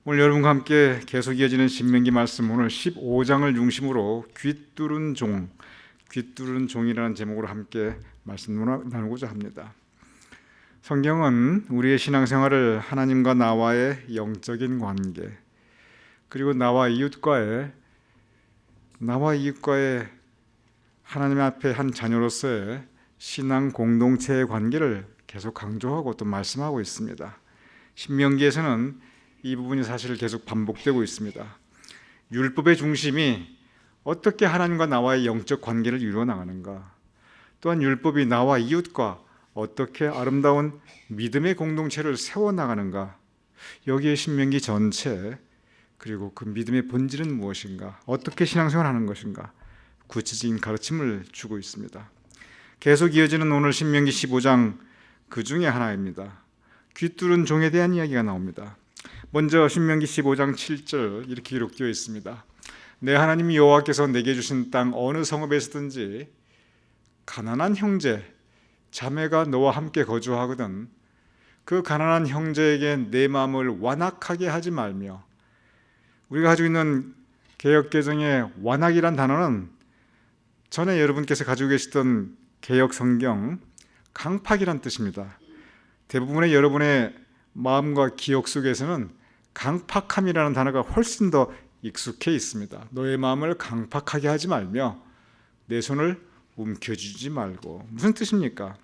오늘 여러분과 함께 계속 이어지는 신명기 말씀, 오늘 15장을 중심으로 귀뚫은 종이라는 제목으로 함께 말씀 나누고자 합니다. 성경은 우리의 신앙생활을 하나님과 나와의 영적인 관계, 그리고 나와 이웃과의 하나님 앞에 한 자녀로서의 신앙 공동체의 관계를 계속 강조하고 또 말씀하고 있습니다. 신명기에서는 이 부분이 사실 계속 반복되고 있습니다. 율법의 중심이 어떻게 하나님과 나와의 영적 관계를 이루어 나가는가, 또한 율법이 나와 이웃과 어떻게 아름다운 믿음의 공동체를 세워나가는가, 여기에 신명기 전체, 그리고 그 믿음의 본질은 무엇인가, 어떻게 신앙생활하는 것인가, 구체적인 가르침을 주고 있습니다. 계속 이어지는 오늘 신명기 15장 그 중에 하나입니다. 귀뚫은 종에 대한 이야기가 나옵니다. 먼저 신명기 15장 7절 이렇게 기록되어 있습니다. 내 하나님 여호와께서 내게 주신 땅 어느 성읍에서든지 가난한 형제, 자매가 너와 함께 거주하거든 그 가난한 형제에게 내 마음을 완악하게 하지 말며, 우리가 가지고 있는 개역개정의 완악이란 단어는 전에 여러분께서 가지고 계시던 개역성경 강팍이란 뜻입니다. 대부분의 여러분의 마음과 기억 속에서는 강팍함이라는 단어가 훨씬 더 익숙해 있습니다. 너의 마음을 강팍하게 하지 말며 내 손을 움켜쥐지 말고. 무슨 뜻입니까?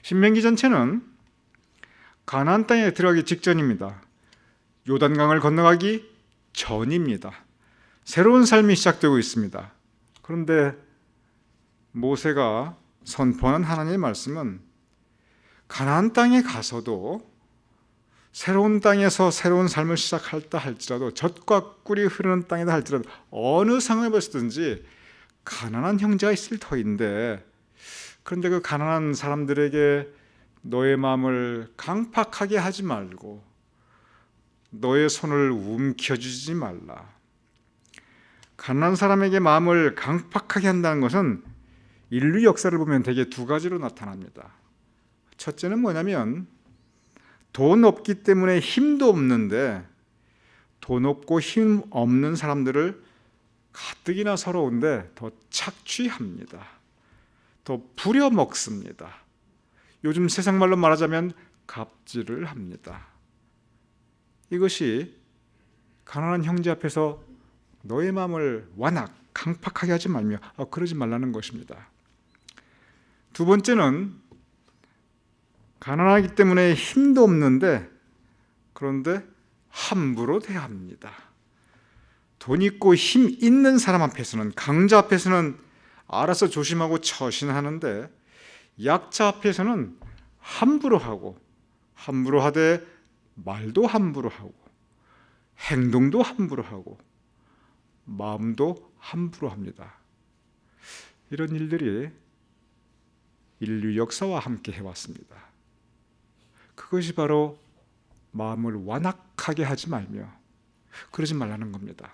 신명기 전체는 가나안 땅에 들어가기 직전입니다. 요단강을 건너가기 전입니다. 새로운 삶이 시작되고 있습니다. 그런데 모세가 선포하는 하나님의 말씀은 가나안 땅에 가서도 새로운 땅에서 새로운 삶을 시작할다 할지라도, 젖과 꿀이 흐르는 땅이다 할지라도 어느 상황에서든지 가난한 형제가 있을 터인데, 그런데 그 가난한 사람들에게 너의 마음을 강팍하게 하지 말고 너의 손을 움켜쥐지 말라. 가난한 사람에게 마음을 강팍하게 한다는 것은 인류 역사를 보면 대개 두 가지로 나타납니다. 첫째는 뭐냐면, 돈 없기 때문에 힘도 없는데 돈 없고 힘 없는 사람들을 가뜩이나 서러운데 더 착취합니다. 더 부려먹습니다. 요즘 세상 말로 말하자면 갑질을 합니다. 이것이 가난한 형제 앞에서 너의 마음을 완악, 강팍하게 하지 말며 그러지 말라는 것입니다. 두 번째는 가난하기 때문에 힘도 없는데 그런데 함부로 대합니다. 돈 있고 힘 있는 사람 앞에서는, 강자 앞에서는 알아서 조심하고 처신하는데 약자 앞에서는 함부로 하고, 함부로 하되 말도 함부로 하고 행동도 함부로 하고 마음도 함부로 합니다. 이런 일들이 인류 역사와 함께 해왔습니다. 그것이 바로 마음을 완악하게 하지 말며 그러지 말라는 겁니다.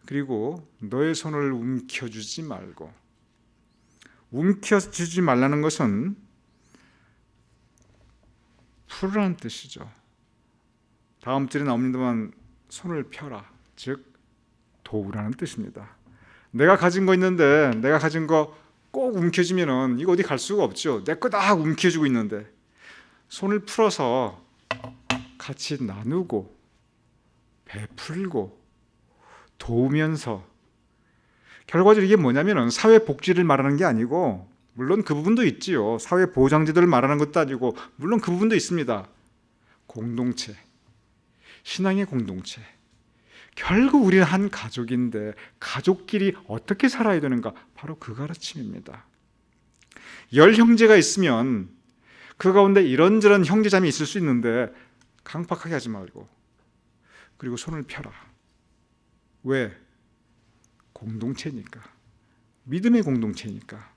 그리고 너의 손을 움켜쥐지 말고, 움켜쥐지 말라는 것은 풀으라는 뜻이죠. 다음 절에 나옵니다만 손을 펴라, 즉 도우라는 뜻입니다. 내가 가진 거 있는데 내가 가진 거 꼭 움켜쥐면은 이거 어디 갈 수가 없죠. 내 거 다 움켜쥐고 있는데 손을 풀어서 같이 나누고 베풀고 도우면서, 결과적으로 이게 뭐냐면 사회복지를 말하는 게 아니고, 물론 그 부분도 있지요. 사회보장제도를 말하는 것도 아니고, 물론 그 부분도 있습니다. 공동체, 신앙의 공동체. 결국 우리는 한 가족인데 가족끼리 어떻게 살아야 되는가, 바로 그 가르침입니다. 10형제가 있으면 그 가운데 이런저런 형제자매 있을 수 있는데 강팍하게 하지 말고, 그리고 손을 펴라. 왜? 공동체니까, 믿음의 공동체니까,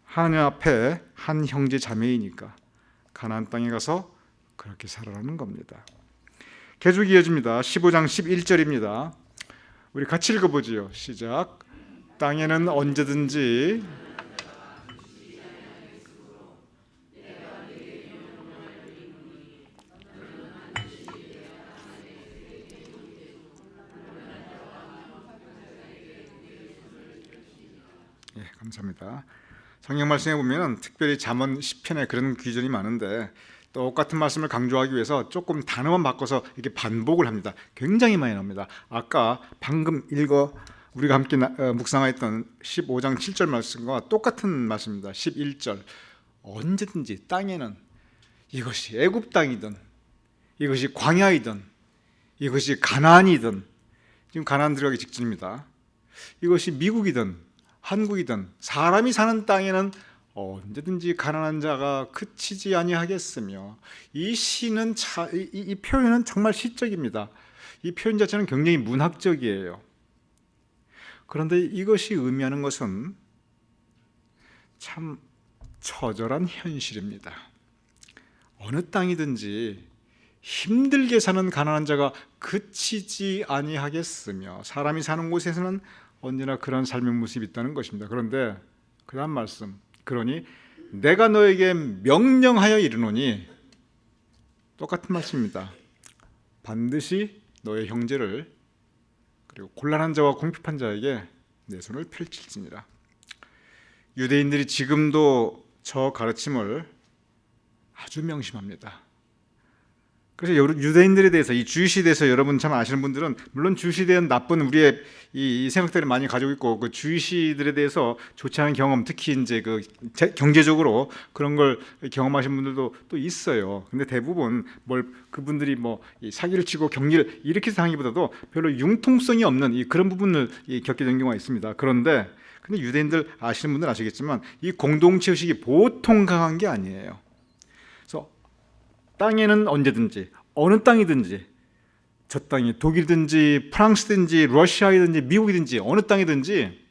하나님 앞에 한 형제 자매이니까 가나안 땅에 가서 그렇게 살아라는 겁니다. 계속 이어집니다. 15장 11절입니다. 우리 같이 읽어보지요. 시작. 땅에는 언제든지 예, 감사합니다. 성경 말씀에 보면 특별히 잠언 10편에 그런 규절이 많은데 똑같은 말씀을 강조하기 위해서 조금 단어만 바꿔서 이렇게 반복을 합니다. 굉장히 많이 나옵니다. 아까 방금 우리가 함께 묵상했던 15장 7절 말씀과 똑같은 말씀입니다. 11절 언제든지 땅에는 이것이 애굽 땅이든 이것이 광야이든 이것이 가나안이든, 지금 가나안 들어가기 직전입니다. 이것이 미국이든 한국이든 사람이 사는 땅에는 언제든지 가난한 자가 그치지 아니하겠으며, 이 시는 이 표현은 정말 시적입니다. 이 표현 자체는 굉장히 문학적이에요. 그런데 이것이 의미하는 것은 참 처절한 현실입니다. 어느 땅이든지 힘들게 사는 가난한 자가 그치지 아니하겠으며, 사람이 사는 곳에서는 언제나 그런 삶의 모습이 있다는 것입니다. 그런데 그 다음 말씀, 그러니 내가 너에게 명령하여 이르노니, 똑같은 말씀입니다. 반드시 너의 형제를, 그리고 곤란한 자와 궁핍한 자에게 내 손을 펼칠지니라. 유대인들이 지금도 저 가르침을 아주 명심합니다. 그래서 유대인들에 대해서, 이 주시에 대해서 여러분 참 아시는 분들은, 물론 주시에 대한 나쁜 우리의 이 생각들을 많이 가지고 있고, 그 주시들에 대해서 좋지 않은 경험, 특히 이제 그 경제적으로 그런 걸 경험하신 분들도 또 있어요. 근데 대부분 그분들이 사기를 치고 격리를 이렇게 당하기보다도 별로 융통성이 없는 그런 부분을 겪게 된 경우가 있습니다. 근데 유대인들 아시는 분들 아시겠지만 이 공동체 의식이 보통 강한 게 아니에요. 그래서 땅에는 언제든지 어느 땅이든지, 저 땅이 독일이든지 프랑스든지 러시아이든지 미국이든지 어느 땅이든지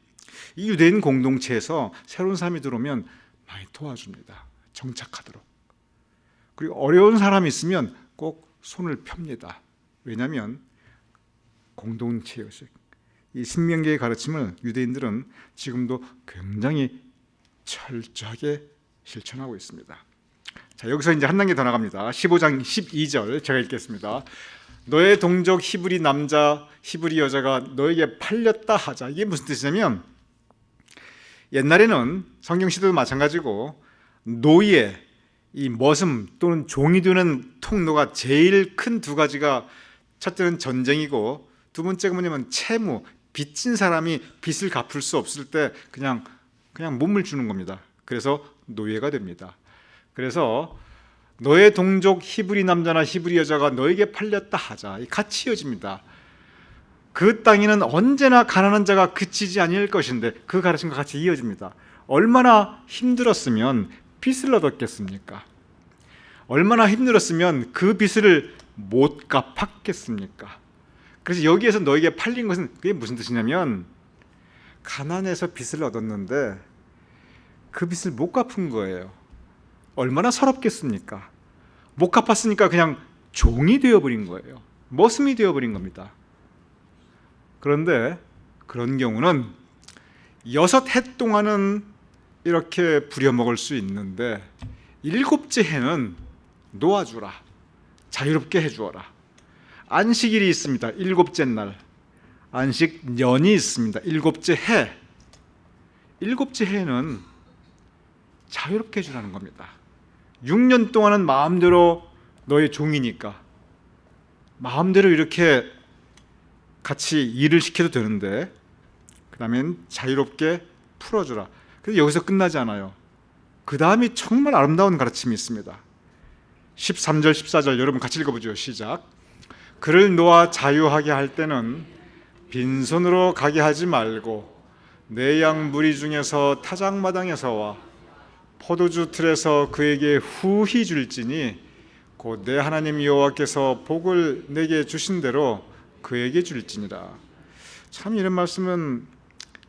이 유대인 공동체에서 새로운 사람이 들어오면 많이 도와줍니다. 정착하도록. 그리고 어려운 사람이 있으면 꼭 손을 펴니다. 왜냐하면 공동체 의식, 이 신명기의 가르침을 유대인들은 지금도 굉장히 철저하게 실천하고 있습니다. 자, 여기서 이제 한 단계 더 나갑니다. 15장 12절 제가 읽겠습니다. 너의 동족 히브리 남자 히브리 여자가 너에게 팔렸다 하자. 이게 무슨 뜻이냐면, 옛날에는 성경 시대도 마찬가지고 노예, 이 머슴 또는 종이 되는 통로가 제일 큰 두 가지가, 첫째는 전쟁이고 두 번째가 뭐냐면 채무, 빚진 사람이 빚을 갚을 수 없을 때 그냥 몸을 주는 겁니다. 그래서 노예가 됩니다. 그래서 너의 동족 히브리 남자나 히브리 여자가 너에게 팔렸다 하자, 같이 이어집니다. 그 땅에는 언제나 가난한 자가 그치지 아니할 것인데, 그 가르침과 같이 이어집니다. 얼마나 힘들었으면 빚을 얻었겠습니까? 얼마나 힘들었으면 그 빚을 못 갚았겠습니까? 그래서 여기에서 너에게 팔린 것은, 그게 무슨 뜻이냐면, 가난해서 빚을 얻었는데 그 빚을 못 갚은 거예요. 얼마나 서럽겠습니까? 못 갚았으니까 그냥 종이 되어버린 거예요. 머슴이 되어버린 겁니다. 그런데 그런 경우는 6해 동안은 이렇게 부려먹을 수 있는데 7째 해는 놓아주라, 자유롭게 해주어라. 안식일이 있습니다. 7째 날, 안식년이 있습니다. 7째 해. 7째 해는 자유롭게 해주라는 겁니다. 6년 동안은 마음대로 너의 종이니까 마음대로 이렇게 같이 일을 시켜도 되는데, 그 다음엔 자유롭게 풀어주라. 그래서 여기서 끝나지 않아요. 그 다음이 정말 아름다운 가르침이 있습니다. 13절 14절 여러분 같이 읽어보죠. 시작. 그를 놓아 자유하게 할 때는 빈손으로 가게 하지 말고 내 양 무리 중에서 타작마당에서와 포도주 틀에서 그에게 후히 줄지니 곧 내 하나님 여호와께서 복을 내게 주신 대로 그에게 줄지니라. 참 이런 말씀은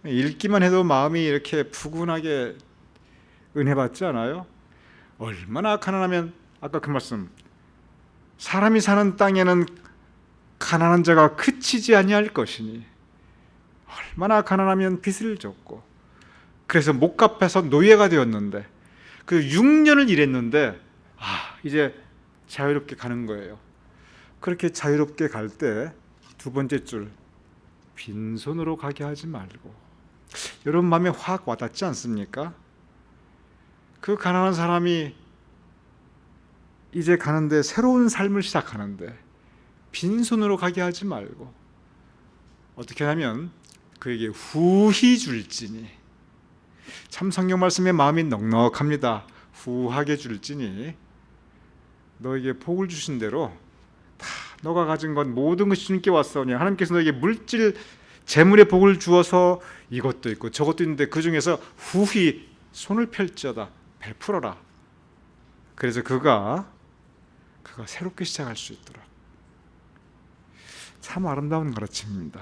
읽기만 해도 마음이 이렇게 푸근하게 은혜받지 않아요? 얼마나 가난하면, 아까 그 말씀, 사람이 사는 땅에는 가난한 자가 그치지 아니할 것이니, 얼마나 가난하면 빚을 졌고, 그래서 못 갚아서 노예가 되었는데, 그 6년을 일했는데 이제 자유롭게 가는 거예요. 그렇게 자유롭게 갈 때 두 번째 줄, 빈손으로 가게 하지 말고. 여러분 마음에 확 와닿지 않습니까? 그 가난한 사람이 이제 가는데, 새로운 삶을 시작하는데 빈손으로 가게 하지 말고 어떻게 하면 그에게 후히 줄지니, 참 성경 말씀에 마음이 넉넉합니다. 후하게 줄지니 너에게 복을 주신 대로 다 너가 가진 것 모든 것이 주님께 왔사오니, 하나님께서 너에게 물질 재물의 복을 주어서 이것도 있고 저것도 있는데 그 중에서 후히 손을 펼쳐다 베풀어라. 그래서 그가 새롭게 시작할 수 있도록. 참 아름다운 가르침입니다.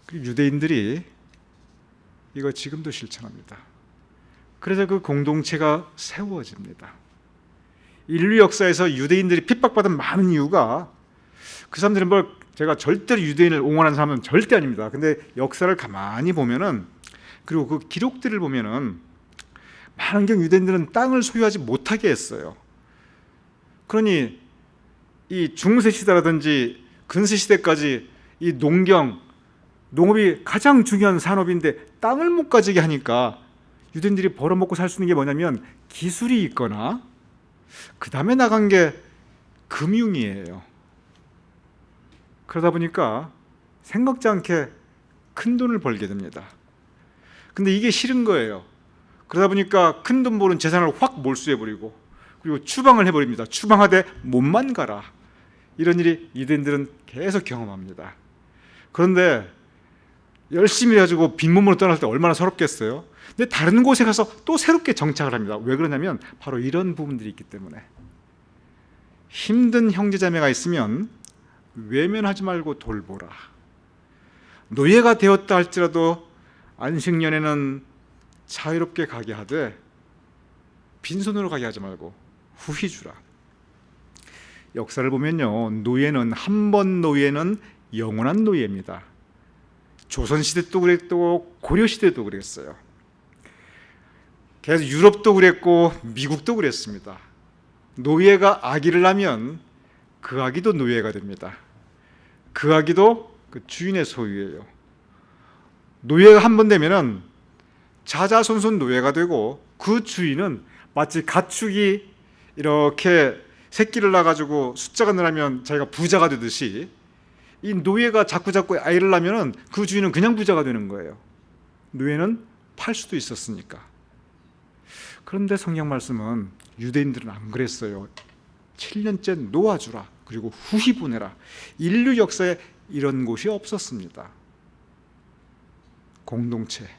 그리고 유대인들이 이거 지금도 실천합니다. 그래서 그 공동체가 세워집니다. 인류 역사에서 유대인들이 핍박받은 많은 이유가, 그 사람들은 제가 절대로 유대인을 옹호하는 사람은 절대 아닙니다. 근데 역사를 가만히 보면은, 그리고 그 기록들을 보면은 많은 경우 유대인들은 땅을 소유하지 못하게 했어요. 그러니 이 중세 시대라든지 근세 시대까지 이 농업이 가장 중요한 산업인데 땅을 못 가지게 하니까 유대인들이 벌어먹고 살 수 있는 게 뭐냐면 기술이 있거나, 그 다음에 나간 게 금융이에요. 그러다 보니까 생각지 않게 큰 돈을 벌게 됩니다. 근데 이게 싫은 거예요. 그러다 보니까 큰 돈 버는 재산을 확 몰수해버리고, 그리고 추방을 해버립니다. 추방하되 몸만 가라. 이런 일이 유대인들은 계속 경험합니다. 그런데 열심히 해가지고 빈몸으로 떠날 때 얼마나 서럽겠어요. 근데 다른 곳에 가서 또 새롭게 정착을 합니다. 왜 그러냐면 바로 이런 부분들이 있기 때문에. 힘든 형제자매가 있으면 외면하지 말고 돌보라. 노예가 되었다 할지라도 안식년에는 자유롭게 가게 하되 빈손으로 가게 하지 말고 후히 주라. 역사를 보면요, 노예는, 한 번 노예는 영원한 노예입니다. 조선시대도 그랬고 고려시대도 그랬어요. 계속 유럽도 그랬고 미국도 그랬습니다. 노예가 아기를 낳으면 그 아기도 노예가 됩니다. 그 아기도 그 주인의 소유예요. 노예가 한 번 되면은 자자손손 노예가 되고, 그 주인은 마치 가축이 이렇게 새끼를 낳아가지고 숫자가 늘어나면 자기가 부자가 되듯이, 이 노예가 자꾸 아이를 낳으면 그 주인은 그냥 부자가 되는 거예요. 노예는 팔 수도 있었으니까. 그런데 성경 말씀은 유대인들은 안 그랬어요. 7년째 놓아주라. 그리고 후히 보내라. 인류 역사에 이런 곳이 없었습니다. 공동체입니다.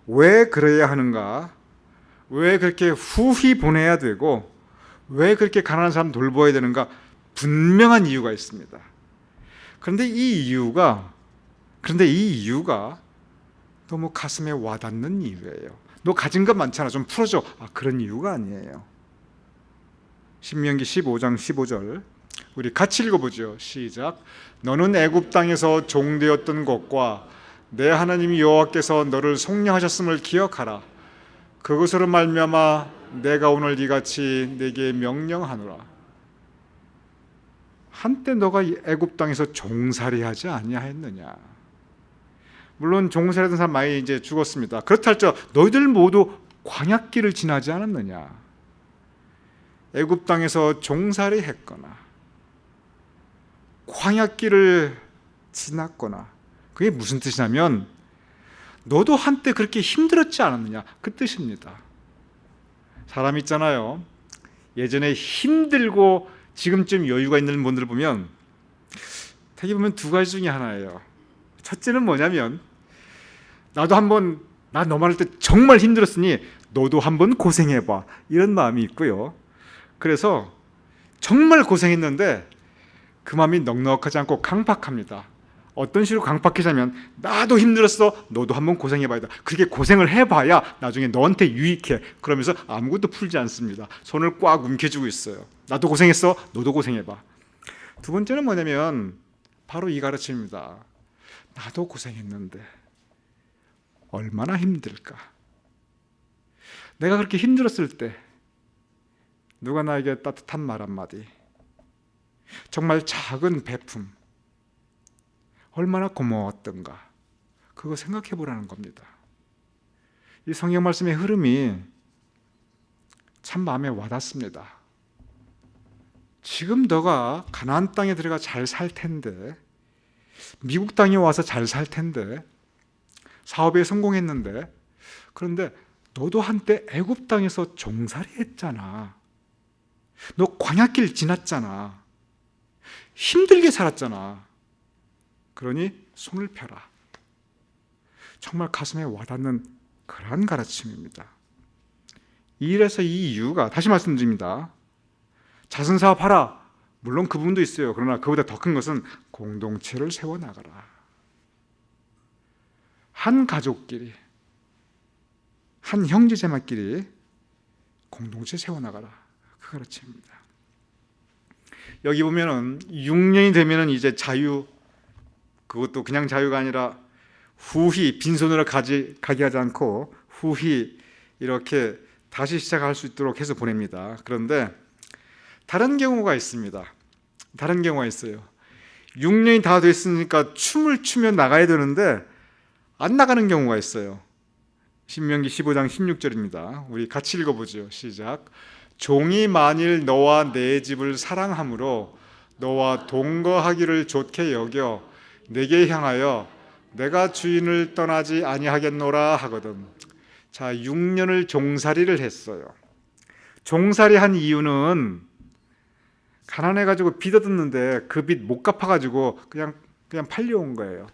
왜 그래야 하는가? 왜 그렇게 후히 보내야 되고, 왜 그렇게 가난한 사람 돌봐야 되는가? 분명한 이유가 있습니다. 그런데 이 이유가 너무 가슴에 와닿는 이유예요. 너 가진 것 많잖아, 좀 풀어줘. 그런 이유가 아니에요. 신명기 15장 15절 우리 같이 읽어보죠. 시작. 너는 애굽 땅에서 종되었던 것과 내 하나님 여호와께서 너를 속량하셨음을 기억하라. 그것으로 말미암아 내가 오늘 이같이 내게 명령하노라. 한때 너가 애굽 땅에서 종살이하지 아니하였느냐? 물론 종살이하던 사람 많이 이제 죽었습니다. 그렇다 할지라도 너희들 모두 광야길을 지나지 않았느냐? 애굽 땅에서 종살이했거나 광야길을 지났거나, 그게 무슨 뜻이냐면 너도 한때 그렇게 힘들었지 않았느냐, 그 뜻입니다. 사람 있잖아요, 예전에 힘들고 지금쯤 여유가 있는 분들을 보면 되게 보면 두 가지 중에 하나예요. 첫째는 뭐냐면 나도 한번, 나 너만 할 때 정말 힘들었으니 너도 한번 고생해봐, 이런 마음이 있고요. 그래서 정말 고생했는데 그 마음이 넉넉하지 않고 강팍합니다. 어떤 식으로 강팍해자면 나도 힘들었어, 너도 한번 고생해봐야 돼. 그렇게 고생을 해봐야 나중에 너한테 유익해. 그러면서 아무것도 풀지 않습니다. 손을 꽉 움켜쥐고 있어요. 나도 고생했어, 너도 고생해봐. 두 번째는 뭐냐면 바로 이 가르침입니다. 나도 고생했는데 얼마나 힘들까? 내가 그렇게 힘들었을 때 누가 나에게 따뜻한 말 한마디, 정말 작은 배품, 얼마나 고마웠던가, 그거 생각해 보라는 겁니다. 이 성경 말씀의 흐름이 참 마음에 와닿습니다. 지금 너가 가나안 땅에 들어가 잘 살 텐데, 미국 땅에 와서 잘 살 텐데, 사업에 성공했는데, 그런데 너도 한때 애굽 땅에서 종살이 했잖아. 너 광야길 지났잖아. 힘들게 살았잖아. 그러니 손을 펴라. 정말 가슴에 와닿는 그러한 가르침입니다. 이래서 이 이유가, 다시 말씀드립니다, 자선사업하라, 물론 그 부분도 있어요. 그러나 그보다 더 큰 것은 공동체를 세워나가라. 한 가족끼리, 한 형제자매끼리 공동체 세워나가라, 그 가르침입니다. 여기 보면은 6년이 되면은 이제 자유, 그것도 그냥 자유가 아니라 후히 빈손으로 가게 하지 않고 후히 이렇게 다시 시작할 수 있도록 해서 보냅니다. 그런데 다른 경우가 있습니다. 다른 경우가 있어요. 6년이 다 됐으니까 춤을 추며 나가야 되는데 안 나가는 경우가 있어요. 신명기 15장 16절입니다. 우리 같이 읽어보죠. 시작. 종이 만일 너와 내 집을 사랑함으로 너와 동거하기를 좋게 여겨 내게 향하여 내가 주인을 떠나지 아니하겠노라 하거든. 자, 6년을 종살이를 했어요. 종살이 한 이유는 가난해가지고 빚 얻었는데 그 빚 못 갚아가지고 그냥 팔려온 거예요.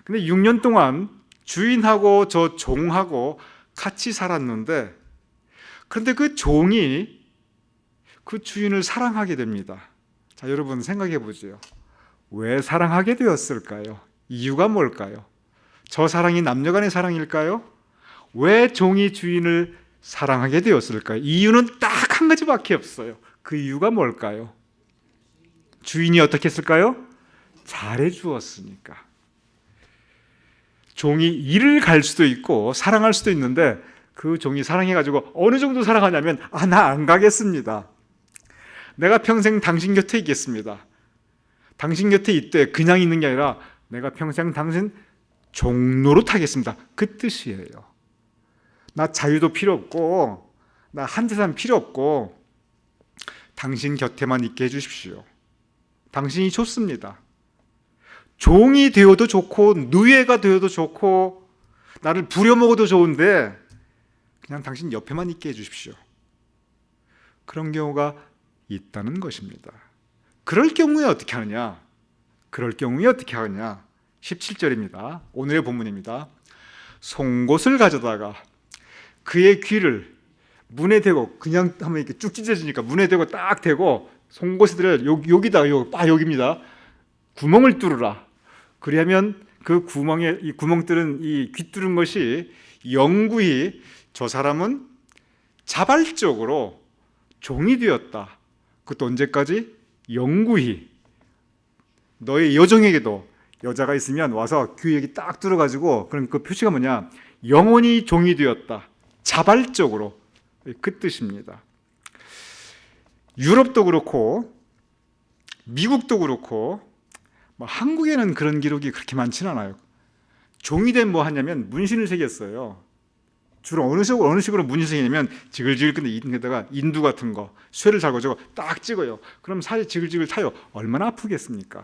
근데 6년 동안 주인하고 저 종하고 같이 살았는데, 그런데 그 종이 그 주인을 사랑하게 됩니다. 자, 여러분 생각해 보죠. 왜 사랑하게 되었을까요? 이유가 뭘까요? 저 사랑이 남녀간의 사랑일까요? 왜 종이 주인을 사랑하게 되었을까요? 이유는 딱 한 가지밖에 없어요. 그 이유가 뭘까요? 주인이 어떻게 했을까요? 잘해 주었으니까. 종이 일을 갈 수도 있고 사랑할 수도 있는데, 그 종이 사랑해가지고 어느 정도 사랑하냐면, 나 안 가겠습니다. 내가 평생 당신 곁에 있겠습니다. 당신 곁에 있되 그냥 있는 게 아니라 내가 평생 당신 종노릇 하겠습니다. 그 뜻이에요. 나 자유도 필요 없고 나 한재산 필요 없고 당신 곁에만 있게 해주십시오. 당신이 좋습니다. 종이 되어도 좋고 노예가 되어도 좋고 나를 부려먹어도 좋은데 그냥 당신 옆에만 있게 해주십시오. 그런 경우가 있다는 것입니다. 그럴 경우에 어떻게 하느냐? 17절입니다. 오늘의 본문입니다. 송곳을 가져다가 그의 귀를 문에 대고, 그냥 하면 이렇게 쭉 찢어지니까 문에 대고 딱 대고 송곳을 여기다가 여기입니다. 구멍을 뚫으라. 그리하면 그 구멍에, 이 구멍 뚫은 이 귀 뚫은 것이 영구히 저 사람은 자발적으로 종이 되었다. 그것도 언제까지? 영구히. 너의 여종에게도 여자가 있으면 와서 귀 여기 딱 뚫어가지고, 그럼 그 표시가 뭐냐? 영원히 종이 되었다. 자발적으로. 그 뜻입니다. 유럽도 그렇고 미국도 그렇고 한국에는 그런 기록이 그렇게 많지는 않아요. 종이 된 뭐 하냐면 문신을 새겼어요. 주로 어느 식으로 문신 새기냐면 지글지글 근데 이에다가 인두 같은 거, 쇠를 달고 딱 찍어요. 그럼 살이 지글지글 타요. 얼마나 아프겠습니까?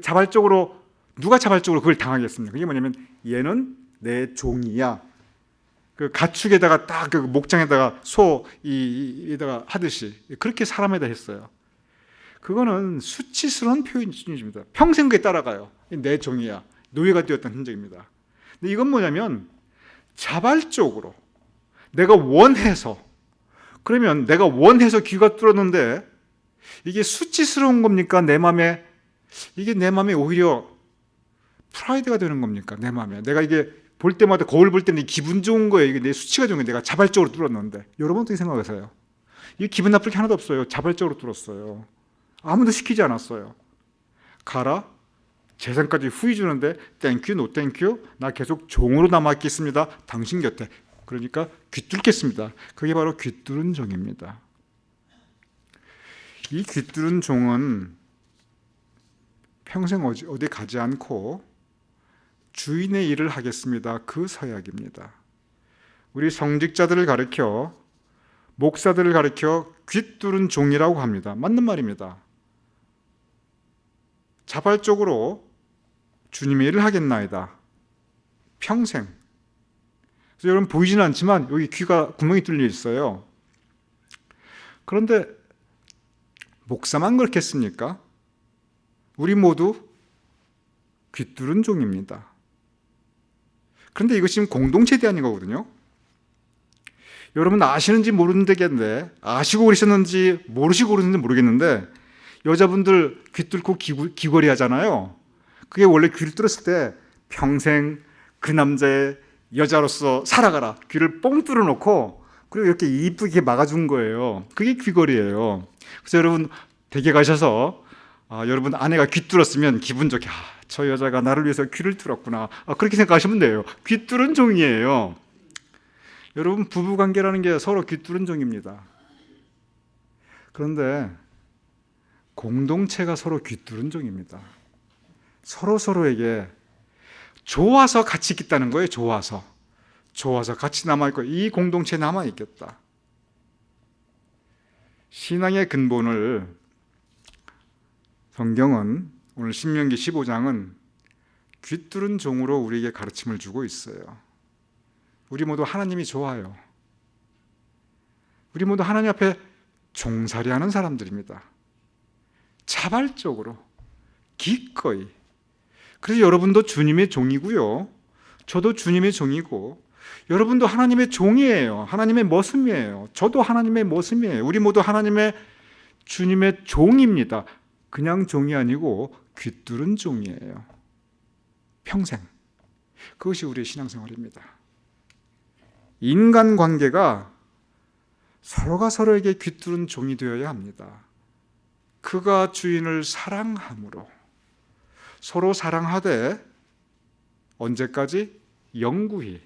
자발적으로, 누가 자발적으로 그걸 당하겠습니까? 그게 뭐냐면 얘는 내 종이야. 그 가축에다가 딱 그 목장에다가 이에다가 하듯이 그렇게 사람에다 했어요. 그거는 수치스러운 표현입니다. 평생 그게 따라가요. 내 종이야. 노예가 되었던 흔적입니다. 근데 이건 뭐냐면 자발적으로 내가 원해서, 그러면 내가 원해서 귀가 뚫었는데 이게 수치스러운 겁니까? 내 마음에, 이게 내 마음에 오히려 프라이드가 되는 겁니까? 내 마음에 내가 이게 볼 때마다, 거울 볼 때는 기분 좋은 거예요. 이게 내 수치가 좋은 거예요. 내가 자발적으로 뚫었는데. 여러분 어떻게 생각하세요? 이게 기분 나쁠 게 하나도 없어요. 자발적으로 뚫었어요. 아무도 시키지 않았어요. 가라, 재산까지 후히 주는데 땡큐 노 땡큐, 나 계속 종으로 남아있겠습니다. 당신 곁에. 그러니까 귀 뚫겠습니다. 그게 바로 귀 뚫은 종입니다. 이 귀 뚫은 종은 평생 어디 가지 않고 주인의 일을 하겠습니다. 그 서약입니다. 우리 성직자들을 가리켜, 목사들을 가리켜 귀뚫은 종이라고 합니다. 맞는 말입니다. 자발적으로 주님의 일을 하겠나이다. 평생. 그래서 여러분 보이지는 않지만 여기 귀가 구멍이 뚫려 있어요. 그런데 목사만 그렇겠습니까? 우리 모두 귀뚫은 종입니다. 그런데 이것이 지금 공동체에 대한 거거든요. 여러분 아시는지 모르는데 아시고 그러셨는지 모르시고 그러는지 모르겠는데 여자분들 귀 뚫고 귀걸이 하잖아요. 그게 원래 귀를 뚫었을 때 평생 그 남자의 여자로서 살아가라. 귀를 뻥 뚫어놓고 그리고 이렇게 이쁘게 막아준 거예요. 그게 귀걸이에요. 그래서 여러분 댁에 가셔서 여러분 아내가 귀 뚫었으면 기분 좋게 저 여자가 나를 위해서 귀를 뚫었구나. 그렇게 생각하시면 돼요. 귀 뚫은 종이에요. 여러분 부부관계라는 게 서로 귀 뚫은 종입니다. 그런데 공동체가 서로 귀 뚫은 종입니다. 서로에게 좋아서 같이 있겠다는 거예요. 좋아서 같이 남아있고 이 공동체에 남아있겠다. 신앙의 근본을 성경은 오늘 신명기 15장은 귀 뚫은 종으로 우리에게 가르침을 주고 있어요. 우리 모두 하나님이 좋아요. 우리 모두 하나님 앞에 종살이하는 사람들입니다. 자발적으로 기꺼이. 그래서 여러분도 주님의 종이고요. 저도 주님의 종이고 여러분도 하나님의 종이에요. 하나님의 머슴이에요. 저도 하나님의 머슴이에요. 우리 모두 하나님의 주님의 종입니다. 그냥 종이 아니고 귀 뚫은 종이에요. 평생. 그것이 우리의 신앙생활입니다. 인간관계가 서로가 서로에게 귀 뚫은 종이 되어야 합니다. 그가 주인을 사랑함으로 서로 사랑하되 언제까지? 영구히.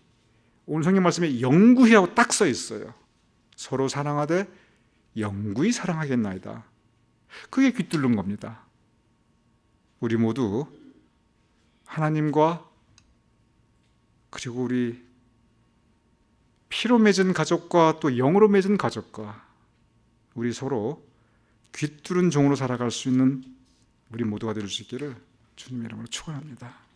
오늘 성경 말씀에 영구히라고 딱 써 있어요. 서로 사랑하되 영구히 사랑하겠나이다. 그게 귀 뚫는 겁니다. 우리 모두 하나님과 그리고 우리 피로 맺은 가족과 또 영으로 맺은 가족과 우리 서로 귀 뚫은 종으로 살아갈 수 있는 우리 모두가 될 수 있기를 주님의 이름으로 축원합니다.